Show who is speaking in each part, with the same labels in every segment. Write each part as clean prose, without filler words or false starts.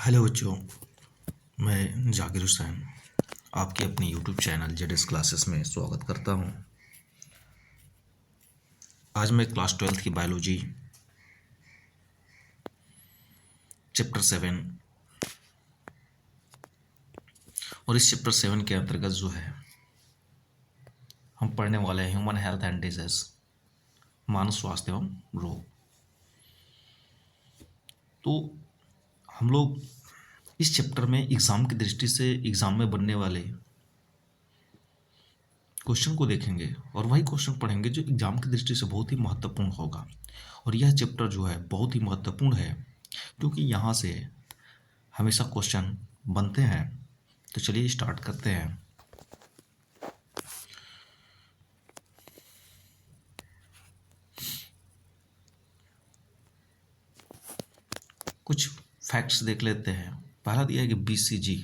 Speaker 1: Hello बच्चों, मैं जाकिर हुसैन आपके अपने यूट्यूब चैनल जेडएस क्लासेस में स्वागत करता हूं। आज मैं क्लास 12th की बायोलॉजी चैप्टर 7 और इस चैप्टर 7 के अंतर्गत जो है हम पढ़ने वाले हैं ह्यूमन हेल्थ एंड डिजीज, मानव स्वास्थ्य एवं रोग। तो हम लोग इस चैप्टर में एग्ज़ाम की दृष्टि से एग्ज़ाम में बनने वाले क्वेश्चन को देखेंगे और वही क्वेश्चन पढ़ेंगे जो एग्जाम की दृष्टि से बहुत ही महत्वपूर्ण होगा। और यह चैप्टर जो है बहुत ही महत्वपूर्ण है क्योंकि यहाँ से हमेशा क्वेश्चन बनते हैं। तो चलिए स्टार्ट करते हैं। कुछ फैक्ट्स देख लेते हैं। पहला दिया है कि बीसीजी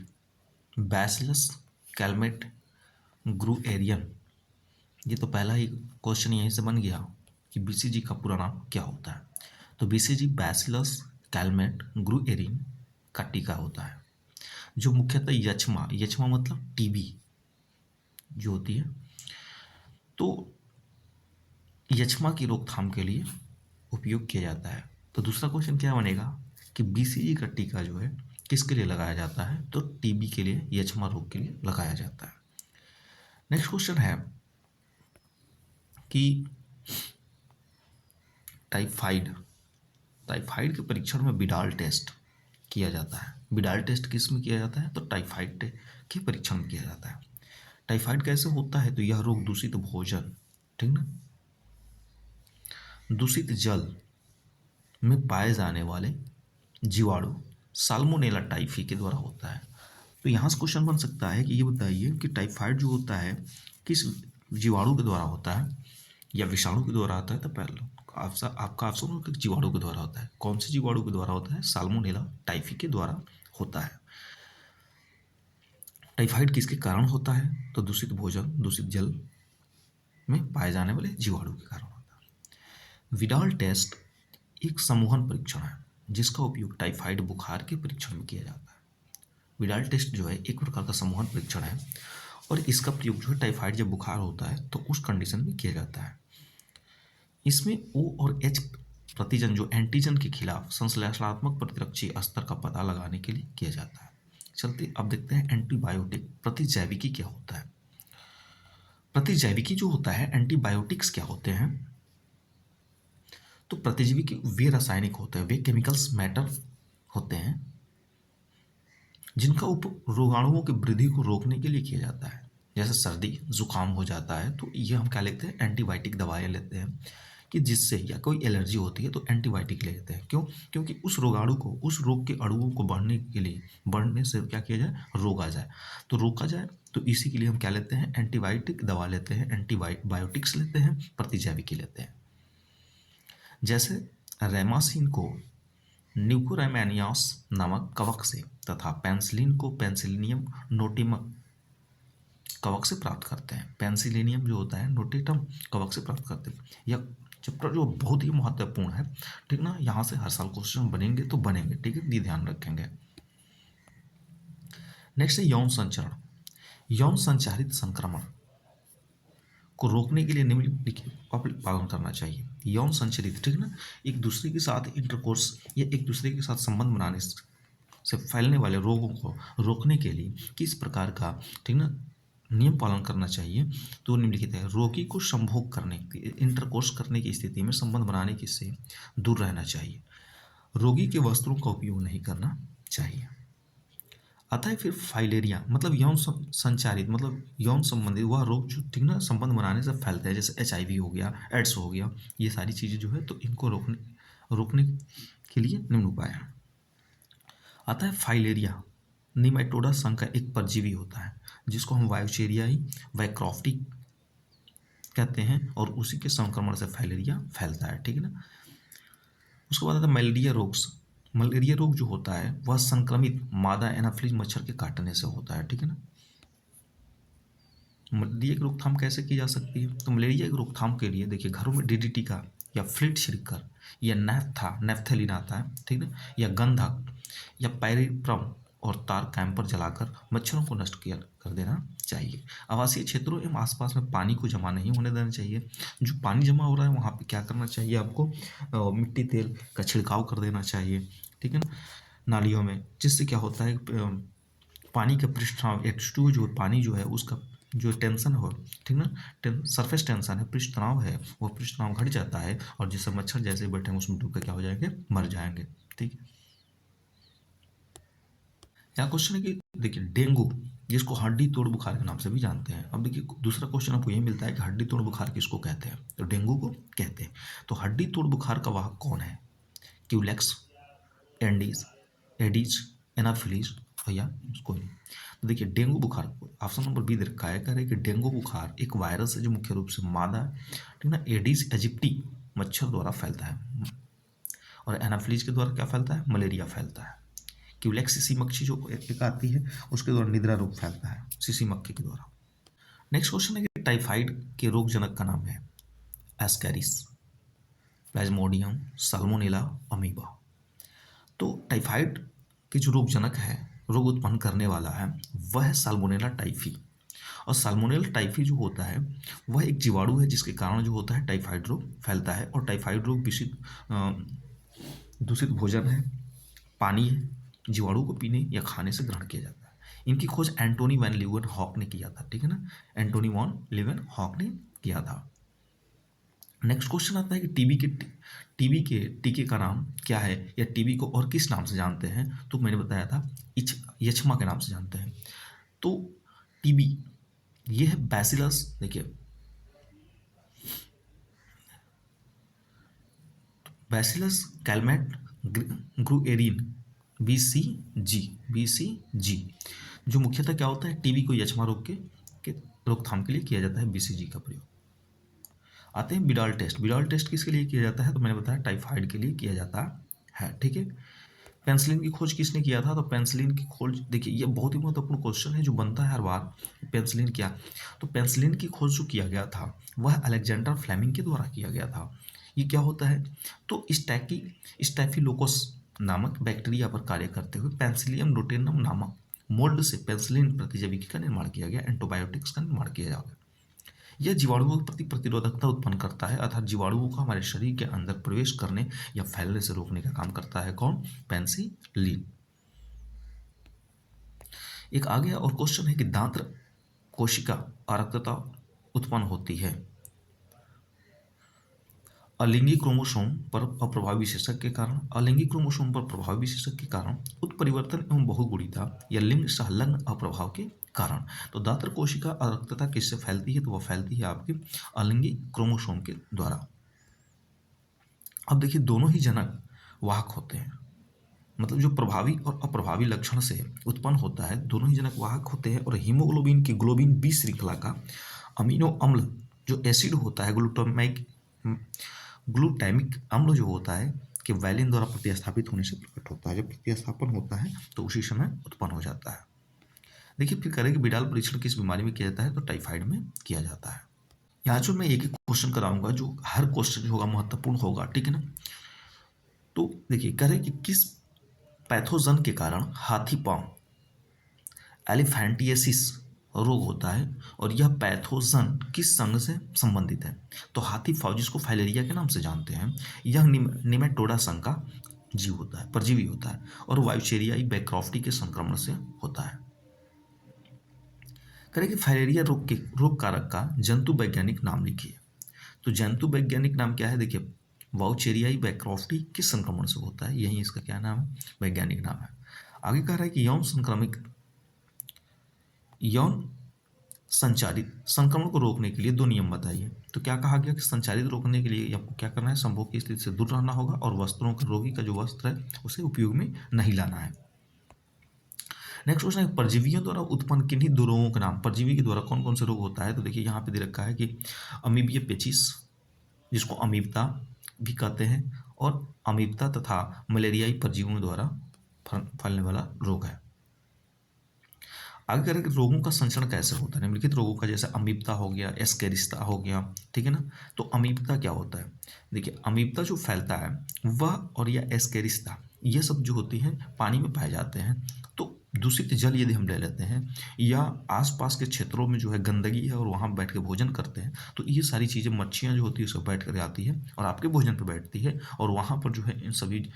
Speaker 1: बैसिलस कैलमेट ग्रुएरियन। ये तो पहला ही क्वेश्चन यहीं से बन गया कि बीसीजी का पूरा नाम क्या होता है। तो बीसीजी बैसिलस कैलमेट ग्रुएरियन का टीका होता है जो मुख्यतः यक्ष्मा मतलब टीबी जो होती है, तो यक्ष्मा की रोकथाम के लिए उपयोग किया जाता है। तो दूसरा क्वेश्चन क्या बनेगा कि बीसीजी का टीका जो है किसके लिए लगाया जाता है, तो टीबी के लिए, यक्ष्मा रोग के लिए लगाया जाता है। नेक्स्ट क्वेश्चन है कि टाइफाइड के परीक्षण में बिडाल टेस्ट किया जाता है। बिडाल टेस्ट किस में किया जाता है, तो टाइफाइड के परीक्षण में किया जाता है। टाइफाइड कैसे होता है, तो यह रोग दूषित भोजन, ठीक ना, दूषित जल में पाए जाने वाले जीवाणु साल्मोनेला टाइफी के द्वारा होता है। तो यहाँ से क्वेश्चन बन सकता है कि ये बताइए कि टाइफाइड जो होता है किस जीवाणु के द्वारा होता है या विषाणु के द्वारा होता है। तो पहले आपका ऑप्शन होगा कि जीवाणु के द्वारा होता है। कौन से जीवाणु के द्वारा होता है, साल्मोनेला टाइफी के द्वारा होता है। टाइफाइड किसके कारण होता है, तो दूषित भोजन, दूषित जल में पाए जाने वाले जीवाणु के कारण होता है। विडाल टेस्ट एक समूहन परीक्षण है जिसका उपयोग टाइफाइड बुखार के परीक्षण में किया जाता है। विडाल टेस्ट जो है एक प्रकार का समूहन परीक्षण है और इसका प्रयोग जो है टाइफाइड जब बुखार होता है तो उस कंडीशन में किया जाता है। इसमें ओ और एच प्रतिजन जो एंटीजन के खिलाफ संश्लेषणात्मक प्रतिरक्षी स्तर का पता लगाने के लिए किया जाता है। चलते अब देखते हैं एंटीबायोटिक प्रतिजैविकी क्या होता है। प्रतिजैविकी जो होता है, एंटीबायोटिक्स क्या होते हैं, तो प्रतिजैविकी वे रासायनिक होते हैं, वे केमिकल्स मैटर होते हैं जिनका उपयोग रोगाणुओं की वृद्धि को रोकने के लिए किया जाता है। जैसे सर्दी जुकाम हो जाता है तो ये हम क्या लेते हैं, एंटीबायोटिक दवाएं लेते हैं कि जिससे, या कोई एलर्जी होती है तो एंटीबायोटिक ले लेते हैं। क्यों, क्योंकि उस रोगाणु को, उस रोग के अणुओं को बढ़ने के लिए, बढ़ने से क्या किया जाए, रोक आ जाए, तो रोका जाए। तो इसी के लिए हम क्या लेते हैं, एंटीबायोटिक दवा लेते हैं, एंटीबायोटिक्स लेते हैं, प्रतिजैविकी लेते हैं। जैसे रेमासिन को न्यूकोरामानियास नामक कवक से तथा पेंसिलिन को पेंसिलिनियम नोटेटम कवक से प्राप्त करते हैं। पेंसिलिनियम जो होता है नोटेटम कवक से प्राप्त करते हैं। यह चैप्टर जो बहुत ही महत्वपूर्ण है, ठीक ना, यहाँ से हर साल क्वेश्चन बनेंगे तो बनेंगे, ठीक है, ये ध्यान रखेंगे। नेक्स्ट है यौन संचरण। यौन संचारित संक्रमण को रोकने के लिए निम्नलिखित का पालन करना चाहिए। यौन संचरित, ठीक ना, एक दूसरे के साथ इंटरकोर्स या एक दूसरे के साथ संबंध बनाने से फैलने वाले रोगों को रोकने के लिए किस प्रकार का, ठीक ना, नियम पालन करना चाहिए। तो निम्नलिखित है, रोगी को संभोग करने, इंटरकोर्स करने की स्थिति में संबंध बनाने की से दूर रहना चाहिए। रोगी के वस्त्रों का उपयोग नहीं करना चाहिए। आता है फिर फाइलेरिया, मतलब यौन संचारित, मतलब यौन संबंधित वह रोग जो, ठीक ना, संबंध बनाने से फैलते हैं, जैसे HIV हो गया, एड्स हो गया, ये सारी चीज़ें जो है तो इनको रोकने के लिए निम्न उपाय है। आता है फाइलेरिया, निमेटोडा संघ का एक परजीवी होता है जिसको हम वायुचेरियाई वाइक्रॉफ्टी कहते हैं और उसी के संक्रमण से फाइलेरिया फैलता है, ठीक है ना। उसके बाद आता है मलेरिया रोग। मलेरिया रोग जो होता है वह संक्रमित मादा एनाफिलीज मच्छर के काटने से होता है, ठीक है ना। मलेरिया की रोकथाम कैसे की जा सकती है, तो मलेरिया की रोकथाम के लिए देखिए, घरों में DDT का या फ्लिट छिड़क कर या नेफ्थेलिन आता है, ठीक है, या गंधक या पैरिप्रम और तार कैंपर जलाकर मच्छरों को नष्ट किया कर देना चाहिए। आवासीय क्षेत्रों एवं आसपास में पानी को जमा नहीं होने देना चाहिए। जो पानी जमा हो रहा है वहाँ पे क्या करना चाहिए आपको, मिट्टी तेल का छिड़काव कर देना चाहिए, ठीक है ना, नालियों में, जिससे क्या होता है पानी का पृष्ठाव H2 जो पानी जो है उसका जो टेंशन हो, ठीक ना, सरफेस टेंशन है, पृष्ठ तनाव है, वो पृष्ठ तनाव घट जाता है और जिससे मच्छर जैसे बैठे हैं उसमें डूब के क्या हो जाएंगे, मर जाएंगे, ठीक है। यहाँ क्वेश्चन है कि देखिए डेंगू, जिसको हड्डी तोड़ बुखार के नाम से भी जानते हैं। अब देखिए दूसरा क्वेश्चन आपको यही मिलता है कि हड्डी तोड़ बुखार किसको कहते हैं, तो डेंगू को कहते हैं। तो हड्डी तोड़ बुखार का वाहक कौन है, क्यूलेक्स, एंडीज, एडीज, एनाफिलीज या कोई नहीं। तो देखिए डेंगू बुखार, ऑप्शन नंबर बी दे रखा है, कह रहे हैं कि डेंगू बुखार एक वायरस है जो मुख्य रूप से मादा, ठीक ना, एडीज एजिप्टी मच्छर द्वारा फैलता है, और एनाफिलीज के द्वारा क्या फैलता है, मलेरिया फैलता है। क्यूलेक्स सीसी मक्खी जो एक आती है उसके द्वारा निद्रा रोग फैलता है, सीसी मक्खी के द्वारा। नेक्स्ट क्वेश्चन है कि टाइफाइड के रोग जनक का नाम है एस्कैरिस, प्लाज्मोडियम, साल्मोनेला, अमीबा। तो टाइफाइड के जो रोग जनक है, रोग उत्पन्न करने वाला है, वह है साल्मोनेला टाइफी। और साल्मोनेला टाइफी जो होता है वह एक जीवाणु है जिसके कारण जो होता है टाइफाइड रोग फैलता है। और टाइफाइड रोग दूषित भोजन है, पानी है, जीवाणु को पीने या खाने से ग्रहण किया जाता है। इनकी खोज एंटोनी वैन लीeuwenhoek ने किया था, ठीक है ना, एंटोनी वॉन लीeuwenhoek ने किया था। नेक्स्ट क्वेश्चन आता है कि टीबी के टीके का नाम क्या है, या टीबी को और किस नाम से जानते हैं। तो मैंने बताया था यक्ष्मा के नाम से जानते हैं। तो टीबी ये है बैसिलस, देखिए बैसिलस कैलमेट ग्रुएरिन BCG, जो मुख्यतः क्या होता है, टीबी को यक्ष्मा रोग के रोकथाम के लिए किया जाता है, BCG का प्रयोग। आते हैं बिडाल टेस्ट। बिडाल टेस्ट किसके लिए किया जाता है, तो मैंने बताया टाइफाइड के लिए किया जाता है, ठीक है। पेंसिलिन की खोज किसने किया था, तो पेंसिलिन की खोज, देखिए ये बहुत ही महत्वपूर्ण क्वेश्चन है जो बनता है हर बार, पेंसिलिन क्या। तो पेंसिलिन की खोज जो किया गया था वह अलेक्जेंडर फ्लेमिंग के द्वारा किया गया था। ये क्या होता है, तो स्टैफिलोकोकस नामक बैक्टीरिया पर कार्य करते हुए पेंसिलियम रोटेनम नामक मोल्ड से पेंसिलिन प्रतिजैविकी का निर्माण किया गया, एंटीबायोटिक्स का निर्माण किया गया। यह जीवाणुओं के प्रति प्रतिरोधकता उत्पन्न करता है, अर्थात जीवाणुओं को हमारे शरीर के अंदर प्रवेश करने या फैलने से रोकने का काम करता है कौन, पेंसिलिन। एक आगे और क्वेश्चन है कि दांत कोशिका आरक्तता उत्पन्न होती है अलिंगी क्रोमोसोम पर अप्रभावी विशेषक के कारण, अलिंगी क्रोमोसोम पर प्रभावी विशेषक के कारण, उत्परिवर्तन एवं बहुगुणिता या लिंग संलग्न अप्रभाव के कारण। तो दात्र कोशिका अरक्तता किससे फैलती है, तो वह फैलती है आपके अलिंगी क्रोमोसोम के द्वारा। अब देखिए दोनों ही जनक वाहक होते हैं, मतलब जो प्रभावी और अप्रभावी लक्षण से उत्पन्न होता है, दोनों ही जनक वाहक होते हैं। और हीमोग्लोबिन की ग्लोबिन बी श्रृंखला का अमीनो अम्ल जो एसिड होता है, ग्लूटामिक अम्ल जो होता है कि वैलिन द्वारा प्रतिस्थापित होने से प्रकट होता है। जब प्रतिस्थापन होता है तो उसी समय उत्पन्न हो जाता है। देखिए फिर करें कि बिडाल परीक्षण किस बीमारी में किया जाता है, तो टाइफाइड में किया जाता है। यहाँ जो मैं एक एक क्वेश्चन कराऊंगा, जो हर क्वेश्चन जो होगा महत्वपूर्ण होगा, ठीक है ना। तो देखिए कह रहे कि किस पैथोजन के कारण हाथी पांव एलिफेंटिएसिस रोग होता है, और यह पैथोजन किस संघ से संबंधित है, तो हाथी पांव जिसको फाइलेरिया के नाम से जानते हैं, यह निमेटोडा संघ का जीव होता है, परजीवी होता है, और वायुचेरियाई बैक्रोफ्टी के संक्रमण से होता है। करें कि फाइलेरिया रोग कारक का जंतु वैज्ञानिक नाम लिखिए। तो जंतु वैज्ञानिक नाम क्या है, देखिए वाउचेरियाई बैक्रोफ्टी किस संक्रमण से होता है, यही इसका क्या नाम है, वैज्ञानिक नाम है। आगे कह रहा है कि यौन संचारित संक्रमण को रोकने के लिए 2 नियम बताइए। तो क्या कहा गया कि संचारित रोकने के लिए आपको क्या करना है, संभोग की स्थिति से दूर रहना होगा, और वस्त्रों का, रोगी का जो वस्त्र है उसे उपयोग में नहीं लाना है। नेक्स्ट क्वेश्चन है परजीवियों द्वारा उत्पन्न किन्हीं 2 रोगों के नाम, परजीवी के द्वारा कौन कौन से रोग होता है। तो देखिए यहाँ पे दे रखा है कि अमीबिया पेचिस, जिसको अमीबता भी कहते हैं, और अमीबता तथा मलेरियाई परजीवियों द्वारा फैलने वाला रोग है। आगे कह रहे हैं कि रोगों का संचरण कैसे होता है। निम्नलिखित रोगों का जैसे अमीबता हो गया, एस्केरिस्ता हो गया, ठीक है ना। तो अमीबता क्या होता है, देखिए अमीबता जो फैलता है वह, और या एस्केरिस्ता, ये सब जो होती हैं पानी में पाए जाते हैं। तो दूषित जल यदि हम ले लेते हैं या आसपास के क्षेत्रों में जो है गंदगी है और वहाँ बैठ के भोजन करते हैं, तो ये सारी चीज़ें मच्छियाँ जो होती है सब बैठ कर आती है और आपके भोजन पर बैठती है और वहाँ पर जो है इन सभी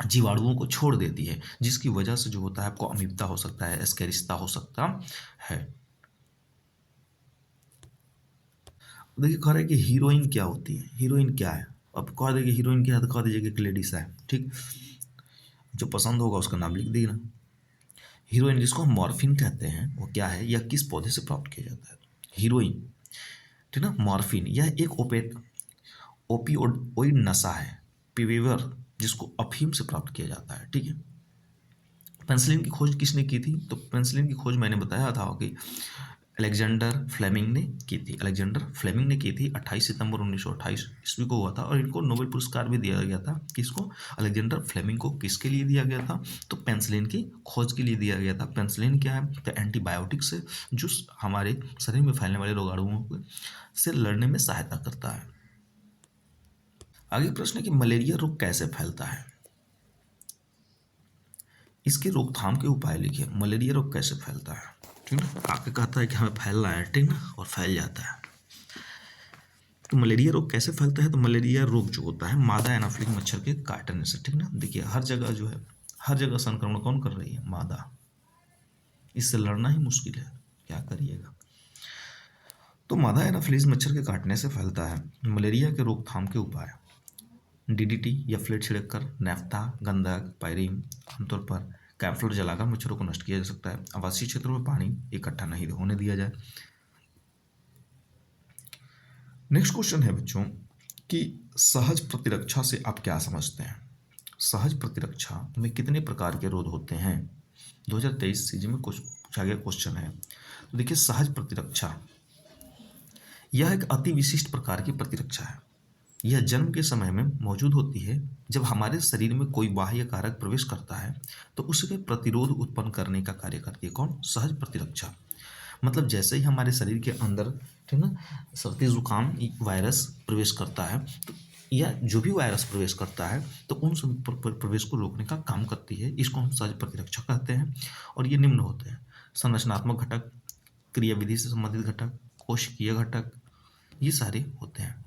Speaker 1: जीवाणुओं को छोड़ देती है, जिसकी वजह से जो होता है आपको अमीबता हो सकता है, एस्केरिस्ता हो सकता है। देखिए कह रहा है कि हीरोइन क्या होती है, हीरोइन क्या है। अब कह देंगे हीरोइन क्या है तो कह दीजिए कि लेडीज है, ठीक। जो पसंद होगा उसका नाम लिख देना। हीरोइन जिसको हम मॉर्फिन कहते हैं वो क्या है या किस पौधे से प्राप्त किया जाता है। हीरोइन, ठीक ना। मॉर्फिन यह एक ओपियोइड नशा है, पिवेवर, जिसको अफीम से प्राप्त किया जाता है, ठीक है। पेंसिलिन की खोज किसने की थी, तो पेंसिलिन की खोज मैंने बताया था कि अलेक्जेंडर फ्लेमिंग ने की थी। अलेक्जेंडर फ्लेमिंग ने की थी 28 सितंबर 1928 ईस्वी को हुआ था और इनको नोबेल पुरस्कार भी दिया गया था। किसको, अलेक्जेंडर फ्लेमिंग को। किसके लिए दिया गया था, तो पेंसिलिन की खोज के लिए दिया गया था। पेंसिलिन क्या है, तो एंटीबायोटिक्स है जो हमारे शरीर में फैलने वाले रोगाणुओं से लड़ने में सहायता करता है। आगे प्रश्न है कि मलेरिया रोग कैसे फैलता है, इसके रोकथाम के उपाय लिखिए। मलेरिया रोग कैसे फैलता है, ठीक ना। आगे कहता है कि हमें फैलना है, ठीक ना, और फैल जाता है। तो मलेरिया रोग कैसे फैलता है, तो मलेरिया रोग जो होता है मादा एनाफिलिस मच्छर के काटने से, ठीक ना। देखिए हर जगह जो है, हर जगह संक्रमण कौन कर रही है, मादा। इससे लड़ना ही मुश्किल है, क्या करिएगा। तो मादा एनाफिलिस मच्छर के काटने से फैलता है। मलेरिया के रोकथाम के उपाय, डीडीटी या फ्लेट छिड़क कर, नैफ्था, गंधक, पायरीन, आमतौर पर कैम्फर जलाकर मच्छरों को नष्ट किया जा सकता है। आवासीय क्षेत्रों में पानी इकट्ठा नहीं होने दिया जाए। नेक्स्ट क्वेश्चन है बच्चों कि सहज प्रतिरक्षा से आप क्या समझते हैं। सहज प्रतिरक्षा में कितने प्रकार के रोध होते हैं, 2023 सीजी में कुछ पूछा गया क्वेश्चन है। तो देखिए सहज प्रतिरक्षा यह एक अति विशिष्ट प्रकार की प्रतिरक्षा है। यह जन्म के समय में मौजूद होती है। जब हमारे शरीर में कोई बाह्य कारक प्रवेश करता है तो उसके प्रतिरोध उत्पन्न करने का कार्य करती है कौन, सहज प्रतिरक्षा। मतलब जैसे ही हमारे शरीर के अंदर, ठीक ना, सर्दी जुकाम वायरस प्रवेश करता है, तो या जो भी वायरस प्रवेश करता है तो उन सब प्रवेश को रोकने का काम करती है। इसको हम सहज प्रतिरक्षा कहते हैं। और ये निम्न होते हैं, संरचनात्मक घटक, क्रियाविधि से संबंधित घटक, कोशिकीय घटक, ये सारे होते हैं।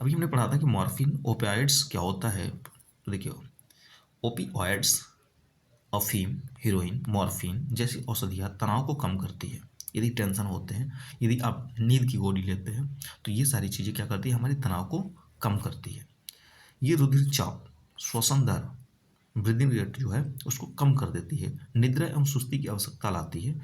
Speaker 1: अभी हमने पढ़ा था कि मॉर्फिन ओपियाइड्स क्या होता है। तो देखिए ओपियाइड्स, अफीम, हीरोइन, मॉर्फिन जैसी औषधियाँ तनाव को कम करती है। यदि टेंशन होते हैं, यदि आप नींद की गोली लेते हैं, तो ये सारी चीज़ें क्या करती है, हमारे तनाव को कम करती है। ये रुधिर चाप, श्वसन दर, ब्रीदिंग रेट जो है उसको कम कर देती है। निद्रा एवं सुस्ती की आवश्यकता लाती है,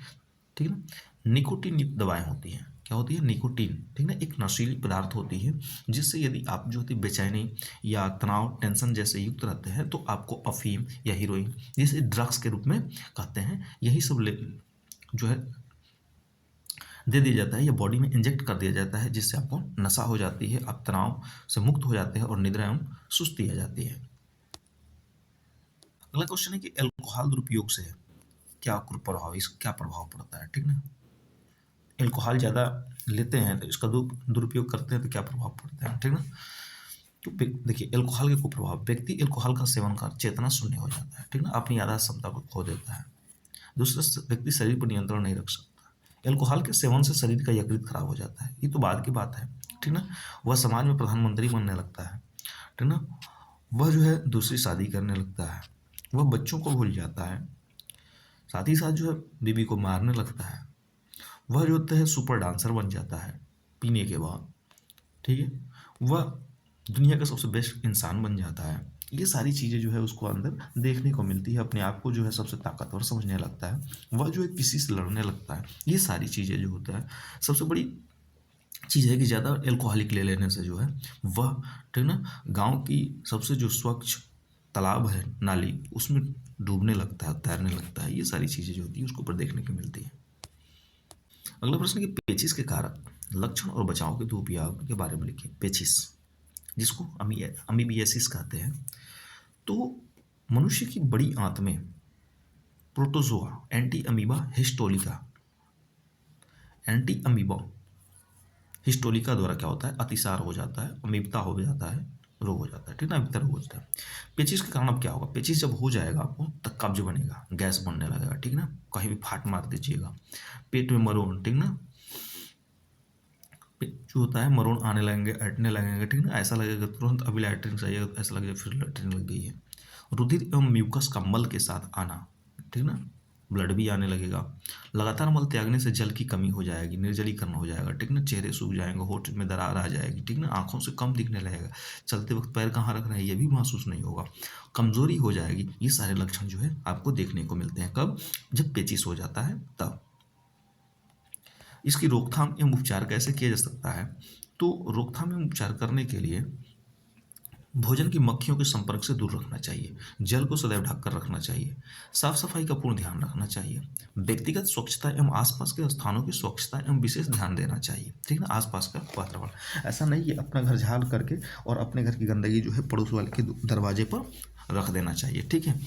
Speaker 1: ठीक है ना। निकोटीन युक्त दवाएं होती हैं, क्या होती है, निकोटीन, ठीक ना, एक नशीली पदार्थ होती है जिससे यदि आप जो होती बेचैनी या तनाव, टेंशन जैसे युक्त रहते हैं तो आपको अफीम या हीरोइन जिसे ड्रग्स के रूप में कहते हैं, यही सब जो है दे दिया जाता है या बॉडी में इंजेक्ट कर दिया जाता है, जिससे आपको नशा हो जाती है, आप तनाव से मुक्त हो जाते हैं और निद्रा एवं सुस्ती आ जाती है। अगला क्वेश्चन है कि एल्कोहल दुरुपयोग से क्या कुप्रभाव, इस क्या प्रभाव पड़ता है, ठीक ना। एल्कोहल ज़्यादा लेते हैं तो इसका दुरुपयोग करते हैं तो क्या प्रभाव पड़ता है, ठीक ना। तो देखिए एल्कोहल के कुप्रभाव, व्यक्ति एल्कोहल का सेवन कर चेतना शून्य हो जाता है, ठीक ना, अपनी याददाश्त क्षमता को खो देता है। दूसरा, व्यक्ति शरीर पर नियंत्रण नहीं रख सकता। एल्कोहल के सेवन से शरीर का यकृत खराब हो जाता है, ये तो बाद की बात है, ठीक ना। वह समाज में प्रधानमंत्री बनने लगता है, ठीक ना। वह जो है दूसरी शादी करने लगता है, वह बच्चों को भूल जाता है, साथ ही साथ जो है बीवी को मारने लगता है। वह जो होता है सुपर डांसर बन जाता है पीने के बाद, ठीक है। वह दुनिया का सबसे बेस्ट इंसान बन जाता है। ये सारी चीज़ें जो है उसको अंदर देखने को मिलती है, अपने आप को जो है सबसे ताकतवर समझने लगता है, वह जो है किसी से लड़ने लगता है। ये सारी चीज़ें जो होता है, सबसे बड़ी चीज़ है कि ज़्यादा एल्कोहलिक ले लेने से जो है वह, ठीक ना, गांव की सबसे जो स्वच्छ तालाब है, नाली, उसमें डूबने लगता है, तैरने लगता है। ये सारी चीज़ें जो होती है उसको ऊपर देखने को मिलती है। अगला प्रश्न है कि पेचिश के कारक, लक्षण और बचाव के दो उपाय के बारे में लिखिए। पेचिश जिसको अमीबियासिस कहते हैं। तो मनुष्य की बड़ी आंत में protozoa, anti amoeba histolytica. Anti amoeba histolytica द्वारा क्या होता है, अतिसार हो जाता है, अमीबता हो जाता है, रोग हो जाता है, ठीक ना, अमीबता रोग हो जाता है। पेचिस के कारण अब क्या होगा, पेचिस जब हो जाएगा आपको तब कब्ज बनेगा, गैस बनने लगेगा, ठीक ना, कहीं भी फाट मार दीजिएगा, पेट में मरोड़, ठीक ना, जो होता है मरोड़ आने लगेंगे, अटने लगेंगे, ठीक ना, ऐसा लगेगा तुरंत अभी लैट्रिन चाहिए, ऐसा लगेगा फिर लैट्रिन लग गई है। रुधिर एवं म्यूकस का मल के साथ आना, ठीक ना, ब्लड भी आने लगेगा। लगातार मल त्यागने से जल की कमी हो जाएगी, निर्जलीकरण हो जाएगा, ठीक ना, चेहरे सूख जाएंगे, होठ में दरार आ जाएगी, ठीक ना, आंखों से कम दिखने लगेगा, चलते वक्त पैर कहाँ रख रहे हैं ये भी महसूस नहीं होगा, कमजोरी हो जाएगी। ये सारे लक्षण जो है आपको देखने को मिलते हैं कब, जब पेचिस हो जाता है तब। इसकी रोकथाम एवं उपचार कैसे किया जा सकता है, तो रोकथाम एवं उपचार करने के लिए भोजन की मक्खियों के संपर्क से दूर रखना चाहिए, जल को सदैव ढककर रखना चाहिए, साफ सफाई का पूर्ण ध्यान रखना चाहिए, व्यक्तिगत स्वच्छता एवं आसपास के स्थानों की स्वच्छता एवं विशेष ध्यान देना चाहिए, ठीक है ना, आसपास का वातावरण ऐसा नहीं है अपना घर झाड़ करके और अपने घर की गंदगी जो है पड़ोस वाले के दरवाजे पर रख देना चाहिए, ठीक है,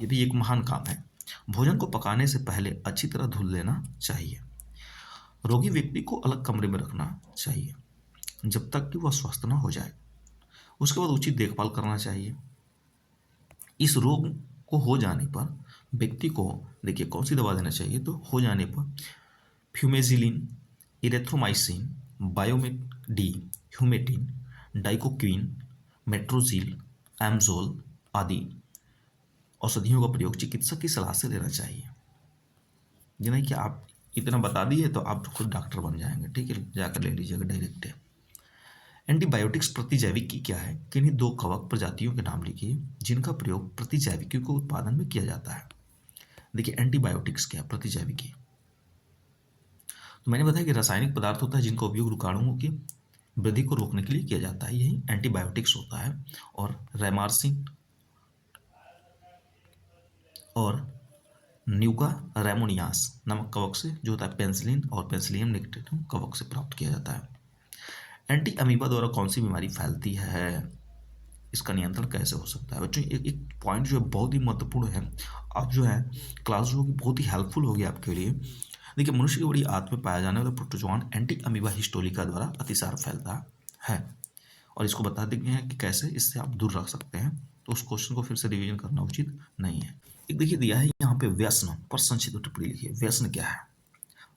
Speaker 1: ये भी एक महान काम है। भोजन को पकाने से पहले अच्छी तरह धुल लेना चाहिए। रोगी व्यक्ति को अलग कमरे में रखना चाहिए जब तक कि वह स्वस्थ न हो जाए, उसके बाद उचित देखभाल करना चाहिए। इस रोग को हो जाने पर व्यक्ति को देखिए कौन सी दवा देना चाहिए, तो हो जाने पर फ्यूमेजिलिन, इरेथ्रोमाइसिन, बायोमेट डी, ह्यूमेटिन, डाइकोक्विन, मेट्रोजिल, एमजोल आदि औषधियों का प्रयोग चिकित्सक की सलाह से लेना चाहिए। ये नहीं कि आप इतना बता दिए तो आप खुद डॉक्टर बन जाएंगे, ठीक है, जाकर ले लीजिएगा डायरेक्ट। एंटीबायोटिक्स प्रतिजैविकी क्या है, किन्हीं दो कवक प्रजातियों के नाम लिखिए जिनका प्रयोग प्रतिजैविकी के उत्पादन में किया जाता है। देखिए एंटीबायोटिक्स क्या है, प्रतिजैविकी, तो मैंने बताया कि रासायनिक पदार्थ होता है जिनका उपयोग रोगाणुओं की वृद्धि को रोकने के लिए किया जाता है, यही एंटीबायोटिक्स होता है। और रैमार्सिन और न्यूका रेमोनियास नामक कवक से जो होता है पेंसिलिन और पेंसिलियम निक्टेटम कवक से प्राप्त किया जाता है। एंटी अमीबा द्वारा कौन सी बीमारी फैलती है, इसका नियंत्रण कैसे हो सकता है। बच्चों एक एक पॉइंट जो है बहुत ही महत्वपूर्ण है, अब जो है क्लास जो होगी बहुत ही हेल्पफुल होगी आपके लिए। देखिए मनुष्य की बड़ी आंत में पाया जाने वाला प्रोटोजोआन एंटी अमीबा हिस्टोलिका द्वारा अतिसार फैलता है, और इसको बता देंगे हैं कि कैसे इससे आप दूर रख सकते हैं, तो उस क्वेश्चन को फिर से रिवीजन करना उचित नहीं है। एक देखिए दिया है यहाँ पे व्यसन पर संक्षिप्त टिप्पणी लिखिए। व्यसन क्या है,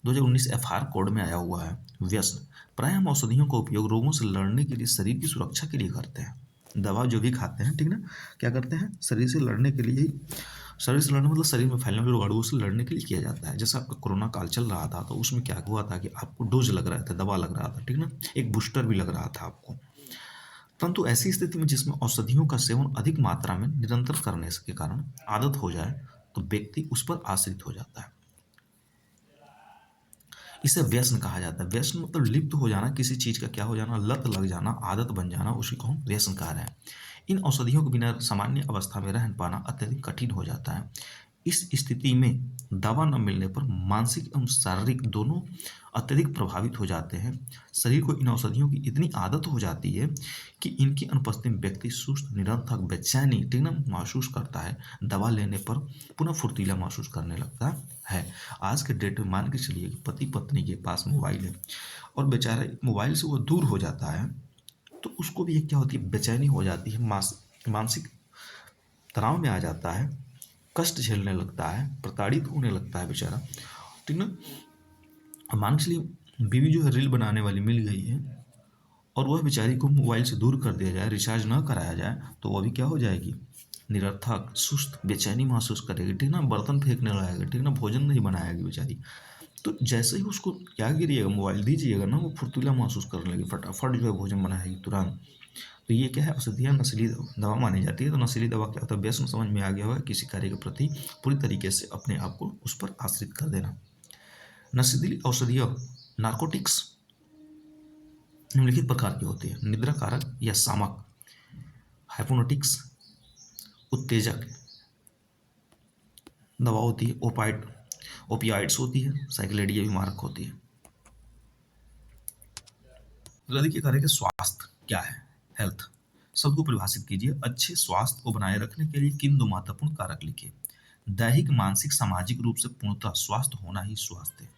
Speaker 1: 2019 एफआर कोड में आया हुआ है। व्यसन प्राय हम औषधियों का उपयोग रोगों से लड़ने के लिए, शरीर की सुरक्षा के लिए करते हैं। दवा जो भी खाते हैं, ठीक ना, क्या करते हैं, शरीर से लड़ने के लिए, शरीर से लड़ना मतलब शरीर में फैलने वाले रोगाणुओं से लड़ने के लिए किया जाता है। जैसा आपका कोरोना काल चल रहा था तो उसमें क्या हुआ था कि आपको डोज लग रहा था, दवा लग रहा था, ठीक ना, एक बूस्टर भी लग रहा था आपको। परंतु ऐसी स्थिति में जिसमें औषधियों का सेवन अधिक मात्रा में निरंतर करने के कारण आदत हो जाए तो व्यक्ति उस पर आश्रित हो जाता है, इसे व्यसन कहा जाता है। व्यसन मतलब लिप्त हो जाना, किसी चीज का क्या हो जाना, लत लग जाना, आदत बन जाना, उसी को हम व्यसन कह रहे हैं। इन औषधियों के बिना सामान्य अवस्था में रह पाना अत्यधिक कठिन हो जाता है। इस स्थिति में दवा न मिलने पर मानसिक एवं शारीरिक दोनों अत्यधिक प्रभावित हो जाते हैं। शरीर को इन औषधियों की इतनी आदत हो जाती है कि इनकी अनुपस्थिति में व्यक्ति सुस्त, निरंतर बेचैनी, ठीक ना, महसूस करता है। दवा लेने पर पुनः फुर्तीला महसूस करने लगता है। आज के डेट में मान के चलिए कि पति पत्नी के पास मोबाइल है और बेचारा मोबाइल से वो दूर हो जाता है तो उसको भी एक क्या होती है, बेचैनी हो जाती है, मानसिक तनाव में आ जाता है, कष्ट झेलने लगता है, प्रताड़ित होने लगता है बेचारा, ठीक ना। मान के चलिए बीवी जो है रील बनाने वाली मिल गई है और वह बेचारी को मोबाइल से दूर कर दिया जाए, रिचार्ज न कराया जाए तो वह भी क्या हो जाएगी, निरर्थक, सुस्त, बेचैनी महसूस करेगी, ठीक ना, बर्तन फेंकने लगेगा, ठीक ना, भोजन नहीं बनाएगी बेचारी। तो जैसे ही उसको क्या गिरिएगा, मोबाइल दीजिएगा ना, वो फुर्तीला महसूस करने लगी, फटाफट जो है भोजन बनाएगी तुरंत। तो ये क्या है, औषधियाँ नशीली दवा मानी जाती है। तो नशीली दवा क्या होता है, व्यसन समझ में आ गया होगा, किसी कार्य के प्रति पूरी तरीके से अपने आप को उस पर आश्रित कर देना। नशीली औषधियाँ नार्कोटिक्स निम्नलिखित प्रकार की होती है, निद्रा कारक या शामक, हाइपोनोटिक्स उत्तेजक दवा होती है, ओपियाइड्स होती है, साइक्लेडिया भी मारक होती है। हृदय के कार्य के स्वास्थ्य क्या है, हेल्थ शब्द को परिभाषित कीजिए। अच्छे स्वास्थ्य को बनाए रखने के लिए किन दो महत्वपूर्ण कारक लिखिए। दैहिक, मानसिक, सामाजिक रूप से पूर्णतः स्वस्थ होना ही स्वास्थ्य है।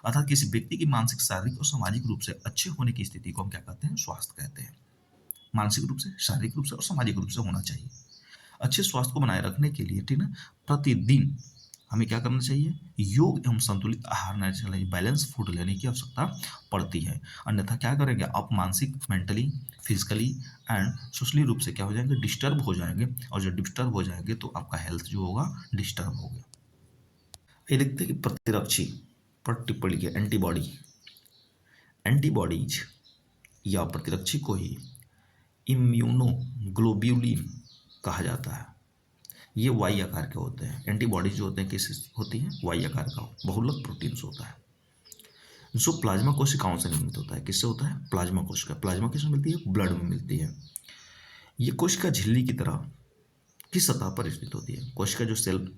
Speaker 1: अर्थात किसी व्यक्ति की मानसिक, शारीरिक और सामाजिक रूप से अच्छे होने की स्थिति को हम क्या कहते हैं? स्वास्थ्य कहते हैं। मानसिक रूप से, शारीरिक रूप से और सामाजिक रूप से होना चाहिए। अच्छे स्वास्थ्य को बनाए रखने के लिए, ठीक ना, प्रतिदिन हमें क्या करना चाहिए? योग एवं संतुलित आहार लेना चाहिए, बैलेंस फूड लेने की आवश्यकता पड़ती है। अन्यथा क्या करेंगे आप? मानसिक, मेंटली, फिजिकली एंड सोशली रूप से क्या हो जाएंगे? डिस्टर्ब हो जाएंगे। और जब डिस्टर्ब हो जाएंगे तो आपका हेल्थ जो होगा डिस्टर्ब होगा। ये देखते हैं कि प्रतिरक्षी पर टिप्पणी की एंटीबॉडी, एंटीबॉडीज या प्रतिरक्षी को ही इम्यूनोग्लोब्यूलिन कहा जाता है। ये वाई आकार के होते हैं। एंटीबॉडीज जो होते हैं किस होती हैं? वाई आकार का बहुलक प्रोटीन्स होता है, जो प्लाज्मा कोशिकाओं से निर्मित होता है। किससे होता है? प्लाज्मा कोशिका। प्लाज्मा किसमें मिलती है? ब्लड में मिलती है। ये कोशिका झिल्ली की तरह की सतह पर स्थित होती है। कोशिका जो सेल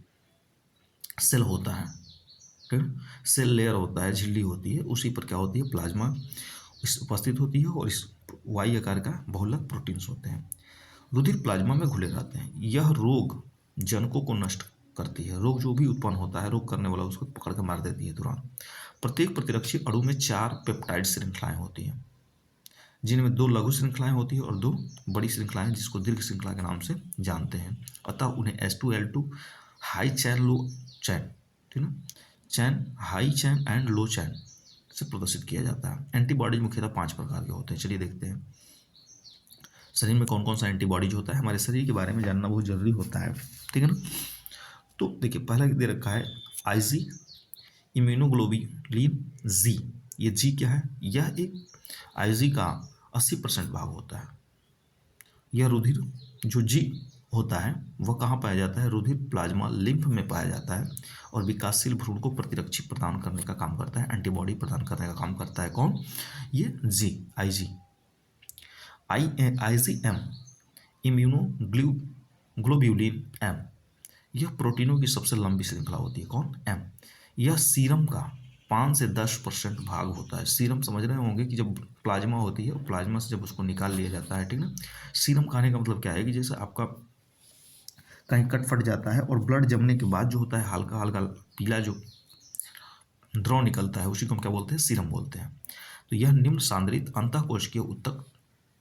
Speaker 1: सेल होता है, ठीक है, सेल लेयर होता है, झिल्ली होती है, उसी पर क्या होती है? प्लाज्मा इस उपस्थित होती है और इस वाई आकार का बहुलक प्रोटीन्स होते हैं। रुधिर प्लाज्मा में घुले रहते हैं। यह रोग जनकों को नष्ट करती है। रोग जो भी उत्पन्न होता है, रोग करने वाला उसको पकड़ के मार देती है तुरंत। प्रत्येक प्रतिरक्षी अणु में 4 पेप्टाइड श्रृंखलाएं होती हैं, जिनमें 2 लघु श्रृंखलाएं होती है और 2 बड़ी श्रृंखलाएं, जिसको दीर्घ श्रृंखला के नाम से जानते हैं। अतः उन्हें H2L2 हाई चैन, लो चैन, ठीक है, चैन, हाई चैन एंड लो चैन से प्रदर्शित किया जाता है। एंटीबॉडीज मुख्यतः 5 प्रकार के होते हैं। चलिए देखते हैं शरीर में कौन कौन सा एंटीबॉडीज होता है। हमारे शरीर के बारे में जानना बहुत जरूरी होता है, ठीक है ना। तो देखिए पहला दे रखा है आईजी, इम्यूनोग्लोबुलिन जी। ये जी क्या है? यह एक आईजी का 80% भाग होता है। यह रुधिर जो जी होता है वह कहाँ पाया जाता है? रुधिर प्लाज्मा लिम्फ में पाया जाता है और विकासशील भ्रूण को प्रतिरक्षी प्रदान करने का काम करता है, एंटीबॉडी प्रदान करने का काम करता है। कौन? ये जी, आईजी। आईजीएम, इम्यूनोग्लोब्यूलिन एम, यह प्रोटीनों की सबसे लंबी श्रृंखला होती है। कौन? एम। यह सीरम का 5 से 10% भाग होता है। सीरम समझ रहे होंगे कि जब प्लाज्मा होती है और प्लाज्मा से जब उसको निकाल लिया जाता है, ठीक ना। सीरम कहने का मतलब क्या है कि जैसे आपका कहीं कट फट जाता है और ब्लड जमने के बाद जो होता है हल्का हल्का पीला जो द्रव निकलता है, उसी को हम क्या बोलते हैं? सीरम बोलते हैं। तो यह निम्न सांद्रित अंतःकोशिकीय उत्तक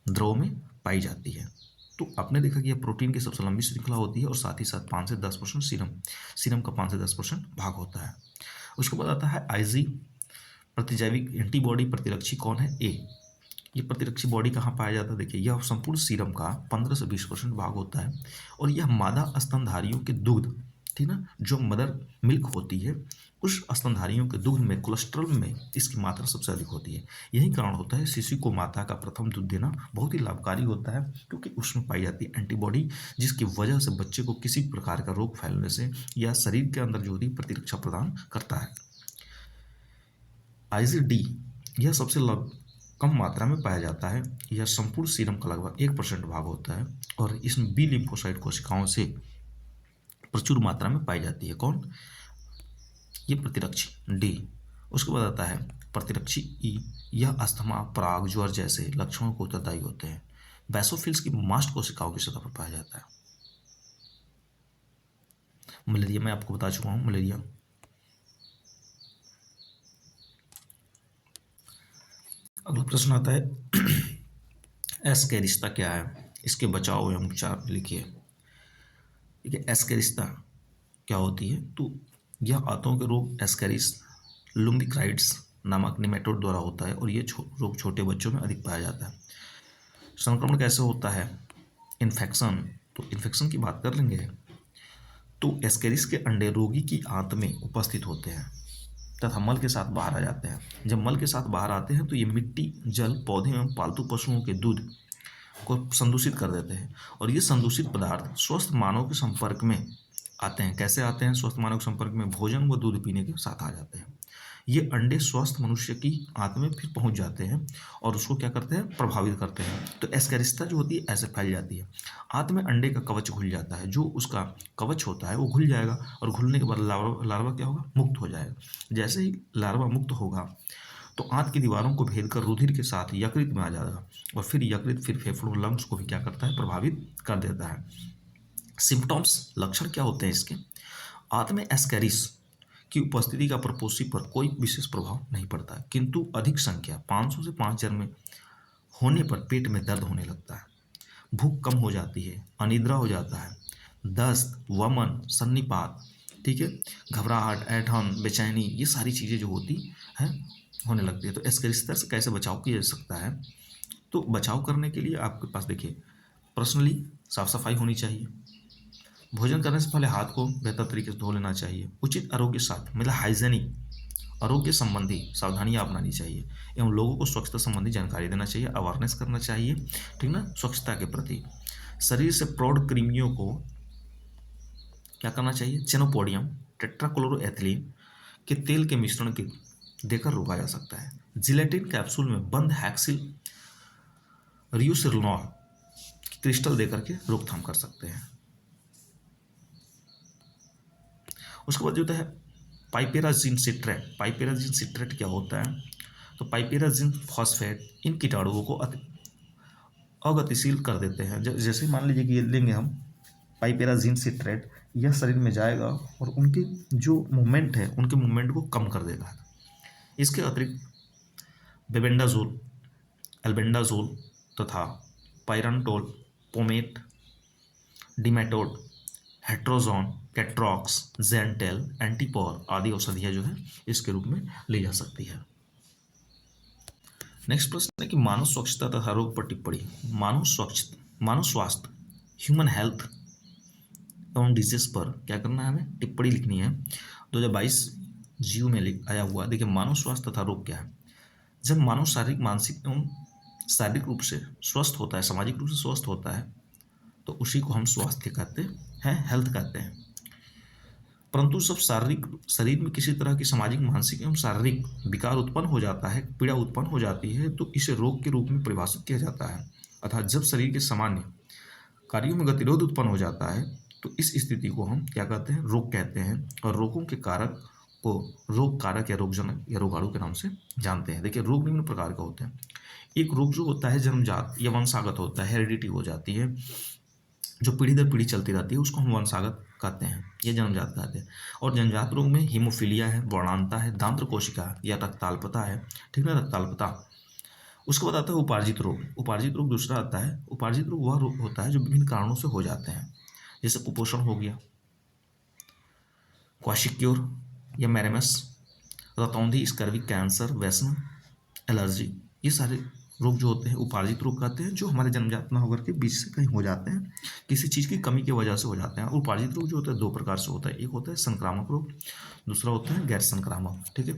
Speaker 1: द्रव में पाई जाती है। तो आपने देखा कि यह प्रोटीन की सबसे लंबी श्रृंखला होती है और साथ ही साथ 5 से 10% सीरम का 5 से 10% भाग होता है। उसके बाद आता है आईजी, प्रतिजैविक एंटीबॉडी प्रतिरक्षी कौन है? ए। ये प्रतिरक्षी बॉडी कहाँ पाया जाता है? देखिए यह संपूर्ण सीरम का 15 से 20% भाग होता है और यह मादा स्तनधारियों के दुग्ध, ठीक ना, जो मदर मिल्क होती है, उस स्तनधारियों के दुग्ध में, कोलेस्ट्रॉल में इसकी मात्रा सबसे अधिक होती है। यही कारण होता है शिशु को माता का प्रथम दूध देना बहुत ही लाभकारी होता है, क्योंकि उसमें पाई जाती है एंटीबॉडी, जिसकी वजह से बच्चे को किसी प्रकार का रोग फैलने से या शरीर के अंदर जो होती है प्रतिरक्षा प्रदान करता है। आईजीडी, यह सबसे कम मात्रा में पाया जाता है। यह संपूर्ण सीरम का लगभग 1% भाग होता है और इसमें बी लिम्फोसाइट कोशिकाओं से प्रचुर मात्रा में पाई जाती है। कौन? ये प्रतिरक्षी डी। उसके बाद आता है प्रतिरक्षी ई, यह अस्थमा, पराग, ज्वर जैसे लक्षणों को उत्तरदायी होते हैं। बैसोफिल्स की मास्ट कोशिकाओं की सतह पर पाया जाता है। मलेरिया मैं आपको बता चुका हूं, मलेरिया। अगला प्रश्न आता है एस्केरिस्ता क्या है? इसके बचाव एवं उपचार लिखिए। ठीक है, एस्केरिस्ता क्या होती है? तो यह आंतों के रोग एस्केरिस लुम्बिक्राइड्स नामक निमेटोड द्वारा होता है और ये रोग छोटे बच्चों में अधिक पाया जाता है। संक्रमण कैसे होता है? इन्फेक्शन, तो इन्फेक्शन की बात कर लेंगे। तो एस्केरिस के अंडे रोगी की आंत में उपस्थित होते हैं तथा मल के साथ बाहर आ जाते हैं। जब मल के साथ बाहर आते हैं तो ये मिट्टी, जल, पौधे एवं पालतू पशुओं के दूध को संदूषित कर देते हैं और ये संदूषित पदार्थ स्वस्थ मानव के संपर्क में आते हैं। कैसे आते हैं स्वस्थ मानव के संपर्क में? भोजन व दूध पीने के साथ आ जाते हैं। ये अंडे स्वस्थ मनुष्य की आंत में फिर पहुंच जाते हैं और उसको क्या करते हैं? प्रभावित करते हैं। तो एस्केरिस्ता जो होती है ऐसे फैल जाती है। आंत में अंडे का कवच घुल जाता है, जो उसका कवच होता है वो घुल जाएगा और घुलने के बाद लार्वा क्या होगा? मुक्त हो जाएगा। जैसे ही लार्वा मुक्त होगा तो आंत की दीवारों को भेद कर रुधिर के साथ यकृत में आ जाएगा और फिर यकृत फिर फेफड़ों, लंग्स को भी क्या करता है? प्रभावित कर देता है। सिम्टम्स, लक्षण क्या होते हैं इसके? आंत में एस्केरिस की उपस्थिति का प्रपोसी पर कोई विशेष प्रभाव नहीं पड़ता है, किंतु अधिक संख्या 500 से 5000 में होने पर पेट में दर्द होने लगता है, भूख कम हो जाती है, अनिद्रा हो जाता है, दस्त, वमन, सन्निपात, ठीक है, घबराहट, ऐंठन, बेचैनी, ये सारी चीज़ें जो होती हैं होने लगती है। तो एस्केरिस से कैसे बचाव किया जा सकता है? तो बचाव करने के लिए आपके पास देखिए, पर्सनली साफ सफाई होनी चाहिए, भोजन करने से पहले हाथ को बेहतर तरीके से धो लेना चाहिए, उचित आरोग्य साथ मतलब हाइजेनिक आरोग्य संबंधी सावधानियां अपनानी चाहिए, एवं लोगों को स्वच्छता संबंधी जानकारी देना चाहिए, अवेयरनेस करना चाहिए, ठीक ना, स्वच्छता के प्रति। शरीर से प्रौढ़ कृमियों को क्या करना चाहिए? चेनोपोडियम टेट्राक्लोरोएथिलीन के तेल के मिश्रण के देकर रोका जा सकता है। जिलेटिन कैप्सूल में बंद हैक्सिल रियूसिनोल क्रिस्टल देकर के रोकथाम कर सकते हैं। उसके बाद जो होता है पाइपेराजिन सिट्रेट। पाइपेराजिन सिट्रेट क्या होता है? तो पाइपेराजिन फॉस्फेट इन कीटाणुओं को अगतिशील कर देते हैं। जैसे मान लीजिए कि ये लेंगे हम पाइपेराजिन सिट्रेट, यह शरीर में जाएगा और उनकी जो मूवमेंट है उनके मूवमेंट को कम कर देगा। इसके अतिरिक्त बेबेंडाजोल, एल्बेंडाजोल तथा पायरनटोल, पोमेट, डिमेटोड, हेट्रोजोन, कैट्रॉक्स, जेंटेल, एंटीपोर आदि औषधियाँ जो है इसके रूप में ली जा सकती है। नेक्स्ट प्रश्न है कि मानव स्वच्छता तथा रोग पर टिप्पणी। मानव स्वास्थ्य, ह्यूमन हेल्थ एवं डिजीज पर क्या करना है? हमें टिप्पणी लिखनी है। 2022 जीव में आया हुआ। देखिए, मानव स्वास्थ्य तथा रोग क्या है? जब मानव शारीरिक, मानसिक एवं शारीरिक रूप से स्वस्थ होता है, सामाजिक रूप से स्वस्थ होता है, तो उसी को हम स्वास्थ्य कहते हैं, हेल्थ कहते हैं। परंतु जब शारीरिक शरीर में किसी तरह की सामाजिक, मानसिक एवं शारीरिक विकार उत्पन्न हो जाता है, पीड़ा उत्पन्न हो जाती है, तो इसे रोग के रूप में परिभाषित किया जाता है। अर्थात जब शरीर के सामान्य कार्यों में गतिरोध उत्पन्न हो जाता है, तो इस स्थिति को हम क्या कहते हैं? रोग कहते हैं। और रोगों के कारक को रोग कारक या रोगजनक या रोगाणु के नाम से जानते हैं। देखिए, रोग निम्न प्रकार का होते हैं। एक रोग जो होता है जन्मजात या वंशागत होता है, हेरिडिटी हो जाती है, जो पीढ़ी दर पीढ़ी चलती रहती है, उसको हम वंशागत कहते हैं, ये जन्मजात कहते हैं। और जन्मजात रोग में हीमोफीलिया है, वर्णांता है, दांत्र कोशिका या रक्ताल्पता है, ठीक है, रक्ताल्पता। उसके बाद आता है उपार्जित रोग। उपार्जित रोग दूसरा आता है। उपार्जित रोग वह रोग होता है जो विभिन्न कारणों से हो जाते हैं, जैसे कुपोषण हो गया, क्वाशिक्योर या मैरेमस, रतौंधी, स्कर्वी, कैंसर, वैष्णव, एलर्जी, ये सारे रोग जो होते हैं उपार्जित रोग कहते हैं, जो हमारे जन्मजात न होकर के बीच से कहीं हो जाते हैं, किसी चीज़ की कमी की वजह से हो जाते हैं। उपार्जित रोग जो होता है दो प्रकार से होता है, एक होता है संक्रामक रोग, दूसरा होता है गैर संक्रामक, ठीक है।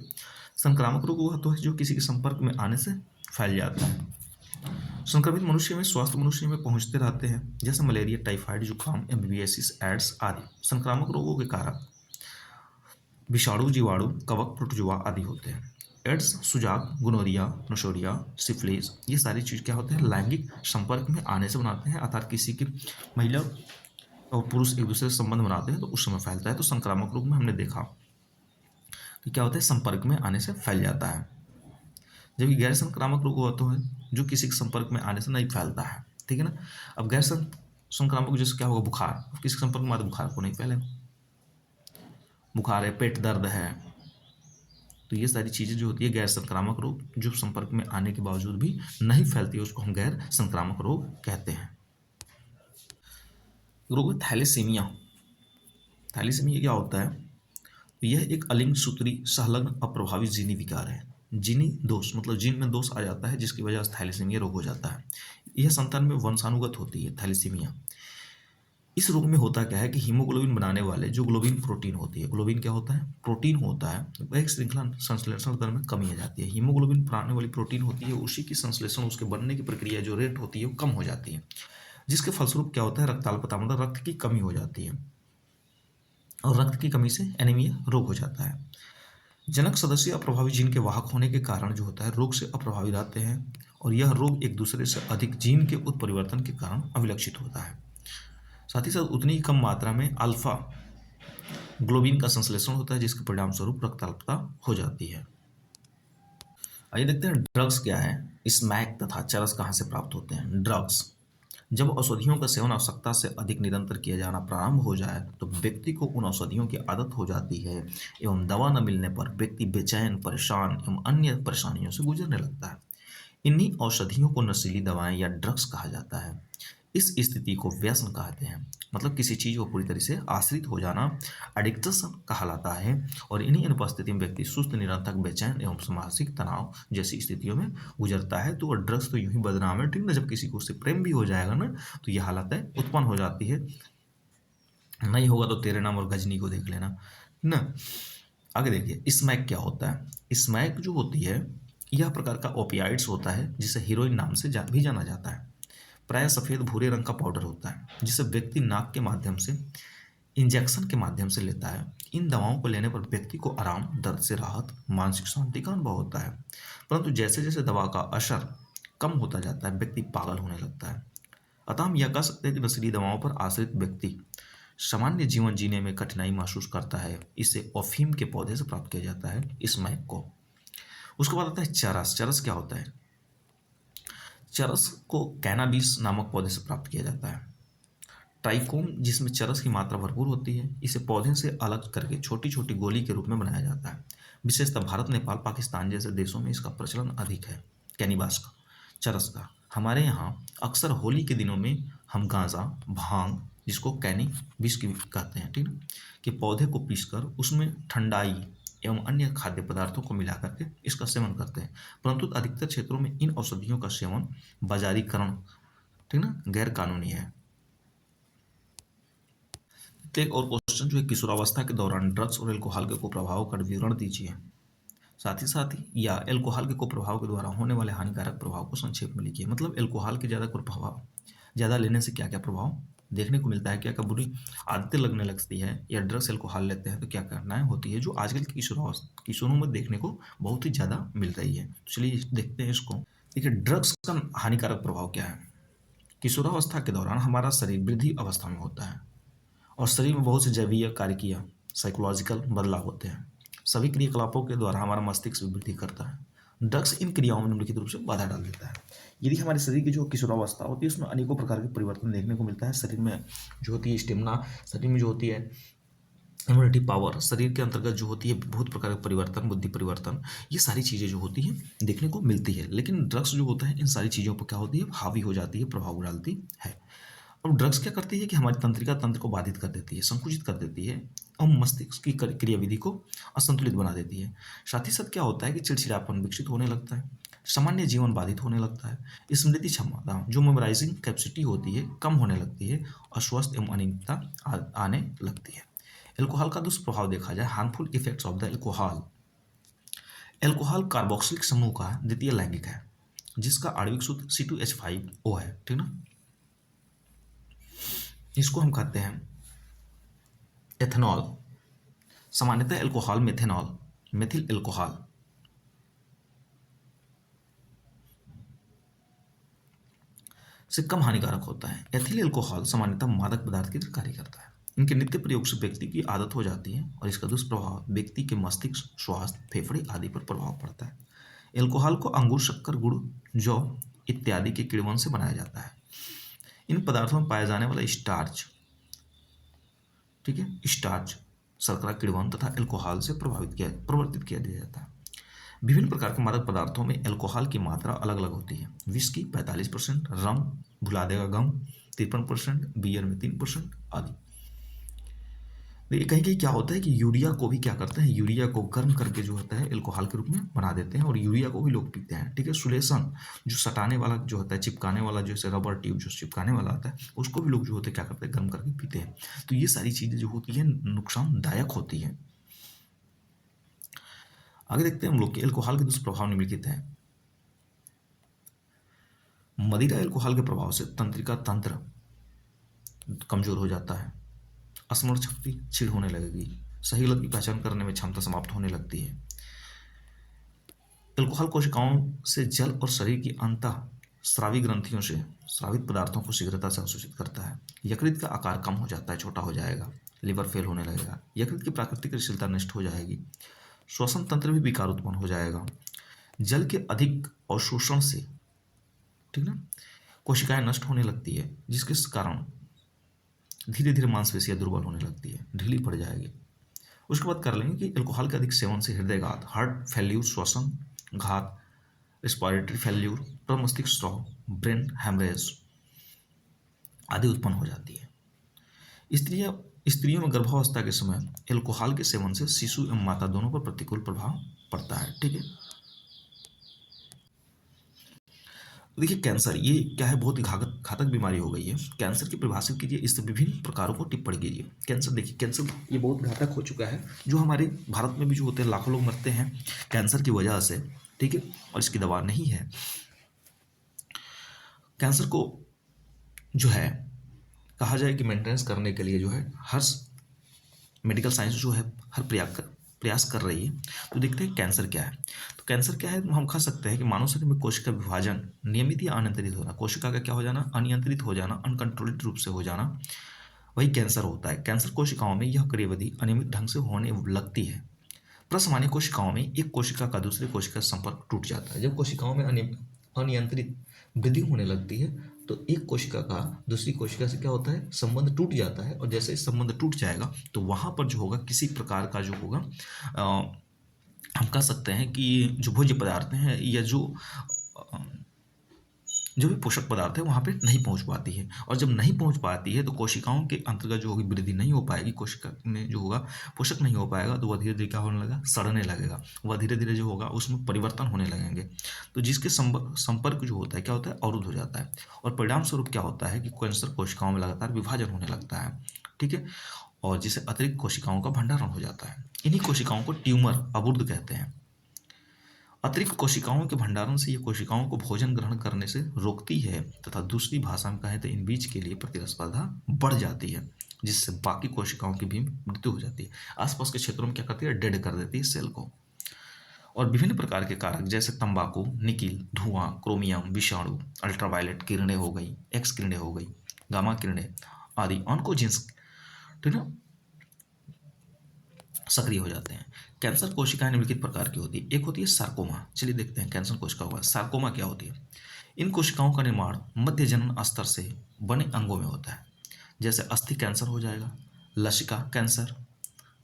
Speaker 1: संक्रामक रोग वह तो है जो किसी के संपर्क में आने से फैल जाता है। संक्रमित मनुष्य में स्वस्थ मनुष्य में पहुंचते रहते हैं, जैसे मलेरिया, टाइफाइड, जुकाम, एमबीएसिस, एड्स आदि। संक्रामक रोगों के कारक विषाणु, जीवाणु, कवक, प्रोटोजोआ आदि होते हैं। एड्स, सुजाक, गोनोरिया, नोसोरिया, सिफिलिस, ये सारी चीज़ क्या होते हैं? लैंगिक संपर्क में आने से बनाते हैं, अर्थात किसी की महिला और पुरुष एक दूसरे से संबंध बनाते हैं तो उस समय फैलता है। तो संक्रामक रोग में हमने देखा कि क्या होता है? संपर्क में आने से फैल जाता है। जबकि गैर संक्रामक रोग होते हैं जो किसी के संपर्क में आने से नहीं फैलता है, ठीक है ना। अब गैर संक्रामक जैसे क्या होगा? बुखार, किसी के संपर्क में आते बुखार को नहीं फैलेगा। बुखार है, पेट दर्द है, तो ये सारी चीज़ें जो होती है गैर संक्रामक रोग, जो संपर्क में आने के बावजूद भी नहीं फैलती है, उसको हम गैर संक्रामक रोग कहते हैं। रोग थैलेसीमिया। थैलेसीमिया क्या होता है? यह एक अलिंग सूत्री संलग्न अप्रभावित जीनी विकार है। जीनी दोष मतलब जीन में दोष आ जाता है, जिसकी वजह से थैलेसीमिया रोग हो जाता है। यह संतान में वंशानुगत होती है थैलेसीमिया। इस रोग में होता क्या है कि हीमोग्लोबिन बनाने वाले जो ग्लोबिन प्रोटीन होती है, ग्लोबिन क्या होता है? प्रोटीन होता है, वह एक श्रृंखला संश्लेषण दर में कमी आ जाती है। हीमोग्लोबिन बनाने वाली प्रोटीन होती है, उसी की संश्लेषण, उसके बनने की प्रक्रिया जो रेट होती है वो कम हो जाती है, जिसके फलस्वरूप क्या होता है? रक्ताल्पता मतलब रक्त की कमी हो जाती है, और रक्त की कमी से एनीमिया रोग हो जाता है। जनक सदस्य अप्रभावी जीन के वाहक होने के कारण जो होता है रोग से अप्रभावी रहते हैं, और यह रोग एक दूसरे से अधिक जीन के उत्परिवर्तन के कारण अभिलक्षित होता है। साथ ही साथ उतनी ही कम मात्रा में अल्फा ग्लोबिन का संश्लेषण होता है, जिसके परिणाम स्वरूप रक्ताल्पता हो जाती है। आइए देखते हैं ड्रग्स क्या है, स्मैक तथा चरस कहाँ से प्राप्त होते हैं। ड्रग्स जब औषधियों का सेवन आवश्यकता से अधिक निरंतर किया जाना प्रारंभ हो जाए तो व्यक्ति को उन औषधियों की आदत हो जाती है एवं दवा न मिलने पर व्यक्ति बेचैन, परेशान एवं अन्य परेशानियों से गुजरने लगता है। इन्हीं औषधियों को नशीली दवाएं या ड्रग्स कहा जाता है। इस स्थिति को व्यसन कहते हैं, मतलब किसी चीज को पूरी तरह से आश्रित हो जाना एडिक्शन कहलाता है। और इन्हीं अनुपस्थिति में व्यक्ति सुस्त, निरंतर, बेचैन एवं मानसिक तनाव जैसी स्थितियों में गुजरता है। तो ड्रग्स तो यूं ही बदनाम है, ठीक ना। जब किसी को उससे प्रेम भी हो जाएगा ना तो यह हालतें उत्पन्न हो जाती है। नहीं होगा तो तेरे नाम और गजनी को देख लेना ना। आगे देखिए, स्मैक क्या होता है। स्मैक जो होती है यह प्रकार का ओपियाइड्स होता है जिसे हीरोइन नाम से भी जाना जाता है। प्राय सफेद भूरे रंग का पाउडर होता है जिसे व्यक्ति नाक के माध्यम से, इंजेक्शन के माध्यम से लेता है। इन दवाओं को लेने पर व्यक्ति को आराम, दर्द से राहत, मानसिक शांति का अनुभव होता है। परंतु जैसे जैसे दवा का असर कम होता जाता है व्यक्ति पागल होने लगता है। अतः हम यह कह सकते हैं कि नशीली दवाओं पर आश्रित व्यक्ति सामान्य जीवन जीने में कठिनाई महसूस करता है। इसे अफीम के पौधे से प्राप्त किया जाता है, स्मैक को। उसके बाद आता है चरस। चरस क्या होता है। चरस को कैनाबिस नामक पौधे से प्राप्त किया जाता है। ट्राइकोम, जिसमें चरस की मात्रा भरपूर होती है, इसे पौधे से अलग करके छोटी छोटी गोली के रूप में बनाया जाता है। विशेषतः भारत, नेपाल, पाकिस्तान जैसे देशों में इसका प्रचलन अधिक है। कैनिबास का, चरस का। हमारे यहाँ अक्सर होली के दिनों में हम गांजा, भांग, जिसको कैनिबिस की कहते हैं, ठीक है, के पौधे को पीसकर उसमें ठंडाई एवं अन्य खाद्य पदार्थों को मिला करके इसका सेवन करते हैं। परंतु अधिकतर क्षेत्रों में इन औषधियों का सेवन बाजारीकरण, ठीक ना, गैर कानूनी है। तो एक और क्वेश्चन जो है, किशोरावस्था के दौरान ड्रग्स और एल्कोहल के कुप्रभाव का विवरण दीजिए। साथ ही या एल्कोहल के कुप्रभाव के द्वारा होने वाले हानिकारक प्रभाव को संक्षेप में लिखिए। मतलब एल्कोहल के ज़्यादा कुप्रभाव, ज़्यादा लेने से क्या क्या प्रभाव देखने को मिलता है, क्या क्या बुरी आदतें लगने लगती है, या ड्रग्स एल्कोहल लेते हैं तो क्या करनाएं होती है, जो आजकल के किशोरों में देखने को बहुत ही ज़्यादा मिल रही है। चलिए देखते हैं इसको। देखिए, ड्रग्स का हानिकारक प्रभाव क्या है। किशोरावस्था के दौरान हमारा शरीर वृद्धि अवस्था में होता है और शरीर में बहुत से जैवीय कार्यकियाँ, साइकोलॉजिकल बदलाव होते हैं। सभी क्रियाकलापों के द्वारा हमारा मस्तिष्क भी वृद्धि करता है। ड्रग्स इन क्रियाओं में निम्नलिखित रूप से बाधा डाल देता है। यदि हमारे शरीर की जो किशोरावस्था होती है उसमें अनेकों प्रकार के परिवर्तन देखने को मिलता है। शरीर में जो होती है स्टेमिना, शरीर में जो होती है इम्यूनिटी पावर, शरीर के अंतर्गत जो होती है बहुत प्रकार के परिवर्तन, बुद्धि परिवर्तन, ये सारी चीज़ें जो होती हैं देखने को मिलती है। लेकिन ड्रग्स जो होता है इन सारी चीज़ों पर क्या होती है, हावी हो जाती है, प्रभाव डालती है। अब ड्रग्स क्या करती है कि हमारी तंत्रिका तंत्र को बाधित कर देती है, संकुचित कर देती है और मस्तिष्क की क्रियाविधि को असंतुलित बना देती है। साथ ही साथ क्या होता है कि चिड़चिड़ापन विकसित होने लगता है, सामान्य जीवन बाधित होने लगता है, स्मृति क्षमता, जो मेमोराइजिंग कैपेसिटी होती है, कम होने लगती है, अस्वस्थ एवं अनियमितता आने लगती है। एल्कोहल का दुष्प्रभाव देखा जाए, harmful effects of the alcohol. Alcohol carboxylic समूह का द्वितीय लैंगिक है जिसका आणविक सूत्र C2H5O है, ठीक ना। इसको हम कहते हैं एथेनॉल। सामान्यतः एल्कोहल मेथेनॉल, मेथिल एल्कोहल से कम हानिकारक होता है। एथिल एल्कोहल सामान्यतः मादक पदार्थ की तरह कार्य करता है। इनके नित्य प्रयोग से व्यक्ति की आदत हो जाती है और इसका दुष्प्रभाव व्यक्ति के मस्तिष्क, स्वास्थ्य, फेफड़े आदि पर प्रभाव पड़ता है। एल्कोहल को अंगूर, शक्कर, गुड़, जौ इत्यादि के किण्वन से बनाया जाता है। इन पदार्थों में पाया जाने वाला स्टार्च, ठीक है, स्टार्च शर्करा किण्वन तथा एल्कोहल से प्रवर्तित किया दिया जाता है। विभिन्न प्रकार के मादक पदार्थों में एल्कोहल की मात्रा अलग अलग होती है। विस्की 45%, रम, भुला देगा गम 53%, बियर में 3% आदि। देखिए कहीं कहीं क्या होता है कि यूरिया को भी क्या करते हैं, यूरिया को गर्म करके जो होता है एल्कोहल के रूप में बना देते हैं और यूरिया को भी लोग पीते हैं, ठीक है। सुलेशन, जो सटाने वाला जो होता है, चिपकाने वाला, जैसे रबर ट्यूब जो चिपकाने वाला आता है, उसको भी लोग जो होते हैं क्या करते हैं, गर्म करके पीते हैं। तो ये सारी चीज़ें जो होती है नुकसानदायक होती हैं। आगे देखते हैं हम लोग कि एल्कोहल के दुष्प्रभाव निम्नलिखित हैं। मदिरा एल्कोहल के प्रभाव से तंत्रिका तंत्र कमजोर हो जाता है, स्मरण शक्ति क्षीण होने लगेगी, सही गलत की पहचान करने में क्षमता समाप्त होने लगती है। एल्कोहल कोशिकाओं से जल और शरीर की अंतः स्रावी ग्रंथियों से स्रावित पदार्थों को शीघ्रता से अवशोषित करता है। यकृत का आकार कम हो जाता है, छोटा हो जाएगा, लिवर फेल होने लगेगा, यकृत की प्राकृतिक क्रियाशीलता नष्ट हो जाएगी, श्वसन तंत्र भी विकार उत्पन्न हो जाएगा। जल के अधिक अवशोषण से, ठीक ना, कोशिकाएं नष्ट होने लगती है, जिसके कारण धीरे धीरे मांसपेशियां दुर्बल होने लगती है, ढीली पड़ जाएगी। उसके बाद कर लेंगे कि अल्कोहल के अधिक सेवन से हृदयघात, हार्ट फेल्यूर, श्वसन घात, रेस्पिरेटरी फेल्यूर, प्रमस्तिष्क स्ट्रोक, ब्रेन हेमरेज आदि उत्पन्न हो जाती है। स्त्रियां स्त्रियों में गर्भावस्था के समय अल्कोहल के सेवन से शिशु एवं माता दोनों पर प्रतिकूल प्रभाव पड़ता है। ठीक है, देखिए कैंसर ये क्या है, बहुत ही घातक बीमारी हो गई है। कैंसर की परिभाषित कीजिए, इससे विभिन्न प्रकारों को टिप्पणी कीजिए। कैंसर देखिए, कैंसर ये बहुत घातक हो चुका है, जो हमारे भारत में भी जो होते हैं लाखों लोग मरते हैं कैंसर की वजह से। ठीक है, और इसकी दवा नहीं है। कैंसर को जो है कहा जाए कि मेंटेनेंस करने के लिए जो है हर मेडिकल साइंस जो है हर प्रयास कर रही है। तो देखते हैं कैंसर क्या है। तो कैंसर क्या है, हम कह सकते हैं कि मानव शरीर में कोशिका विभाजन नियमित या अनियंत्रित होना, कोशिका का क्या हो जाना, अनियंत्रित हो जाना, अनकंट्रोल्ड रूप से हो जाना, वही कैंसर होता है। कैंसर कोशिकाओं में यह क्रियाविधि अनियमित ढंग से होने लगती है। प्रसामान्य कोशिकाओं में एक कोशिका का दूसरे कोशिका से संपर्क टूट जाता है। जब कोशिकाओं में अनियंत्रित वृद्धि होने लगती है तो एक कोशिका का दूसरी कोशिका से क्या होता है, संबंध टूट जाता है। और जैसे संबंध टूट जाएगा तो वहाँ पर जो होगा किसी प्रकार का जो होगा हम कह सकते हैं कि जो भोज्य पदार्थ हैं या जो भी पोषक पदार्थ है वहाँ पे नहीं पहुँच पाती है। और जब नहीं पहुँच पाती है तो कोशिकाओं के अंतर्गत जो होगी वृद्धि नहीं हो पाएगी, कोशिका में जो होगा पोषक नहीं हो पाएगा, तो वह धीरे धीरे क्या होने लगेगा, सड़ने लगेगा। वह धीरे धीरे जो होगा उसमें परिवर्तन होने लगेंगे। तो जिसके संपर्क जो होता है क्या होता है, अवरुद्ध हो जाता है। और परिणाम स्वरूप क्या होता है कि कैंसर कोशिकाओं में लगातार विभाजन होने लगता है। ठीक है, और जिसे अतिरिक्त कोशिकाओं का भंडारण हो जाता है। इन्हीं कोशिकाओं को ट्यूमर अवरुद्ध कहते हैं। अतिरिक्त कोशिकाओं के भंडारण से ये कोशिकाओं को भोजन ग्रहण करने से रोकती है तथा दूसरी भाषा में कहें तो इन बीज के लिए प्रतिस्पर्धा बढ़ जाती है, जिससे बाकी कोशिकाओं की भी मृत्यु हो जाती है। आसपास के क्षेत्रों में क्या करती है, डेड कर देती है सेल को। और विभिन्न प्रकार के कारक जैसे तंबाकू, निकिल, धुआं, क्रोमियम, विषाणु, अल्ट्रावायलेट किरणें हो गई, एक्स किरणें हो गई, गामा किरणें आदि ऑन्कोजीन्स, ठीक है, सक्रिय हो जाते हैं। कैंसर कोशिकाएं निम्नलिखित प्रकार की होती है। एक होती है सार्कोमा। चलिए देखते हैं कैंसर कोशिकाओं का सार्कोमा क्या होती है। इन कोशिकाओं का निर्माण मध्य जनन स्तर से बने अंगों में होता है। जैसे अस्थि कैंसर हो जाएगा, लसिका कैंसर,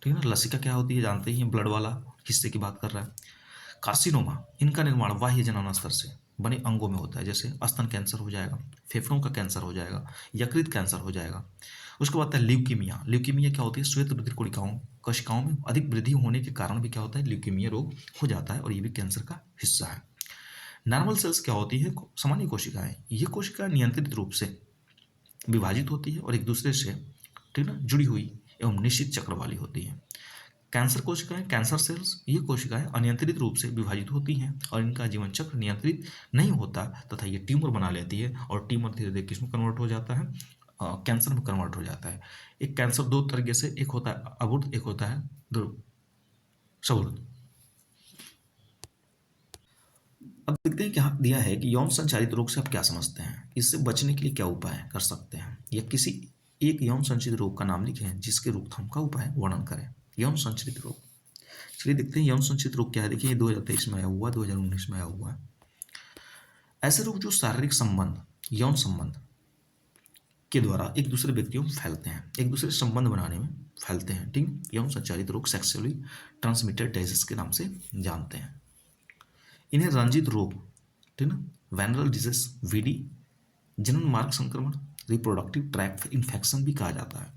Speaker 1: ठीक है ना। लसिका क्या होती है जानते ही हैं, ब्लड वाला हिस्से की बात कर रहा है। कार्सिनोमा, इनका निर्माण बाह्य जनन स्तर से बने अंगों में होता है। जैसे स्तन कैंसर हो जाएगा, फेफड़ों का कैंसर हो जाएगा, यकृत कैंसर हो जाएगा। उसके बाद है ल्यूकीमिया। ल्यूकीमिया क्या होती है, श्वेत रुधिर कोशिकाओं में अधिक वृद्धि होने के कारण भी क्या होता है, ल्यूकीमिया रोग हो जाता है और ये भी कैंसर का हिस्सा है। नॉर्मल सेल्स क्या होती है, सामान्य कोशिकाएं। ये कोशिकाएं नियंत्रित रूप से विभाजित होती है और एक दूसरे से, ठीक ना, जुड़ी हुई एवं निश्चित चक्र वाली होती है। कैंसर कोशिकाएं, कैंसर सेल्स, ये कोशिकाएं अनियंत्रित रूप से विभाजित होती हैं और इनका जीवन चक्र नियंत्रित नहीं होता तथा ये ट्यूमर बना लेती है और ट्यूमर धीरे धीरे किस में कन्वर्ट हो जाता है, कैंसर में कन्वर्ट हो जाता है। एक कैंसर दो तरीके से, एक होता है अवरुद्ध, एक होता है सवरुद्ध। अब देखते हैं क्या दिया है कि यौन संचारित रोग से आप क्या समझते हैं, इससे बचने के लिए क्या उपाय कर सकते हैं, या किसी एक यौन संचारित रोग का नाम लिखें जिसके रोकथाम का उपाय वर्णन करें। यौन संचारित रोग, चलिए देखते हैं यौन संचारित रोग क्या है। देखिए ये 2023 में आया हुआ, 2019 में आया हुआ है। ऐसे रोग जो शारीरिक संबंध, यौन संबंध के द्वारा एक दूसरे व्यक्तियों में फैलते हैं, एक दूसरे संबंध बनाने में फैलते हैं। ठीक, यौन संचारित रोग सेक्सुअली ट्रांसमिटेड डिजीज के नाम से जानते हैं। इन्हें रंजित रोग, ठीक ना, वेनरल डिजीज, वीडी, जनन मार्ग संक्रमण, रिप्रोडक्टिव ट्रैक्ट इन्फेक्शन भी कहा जाता है।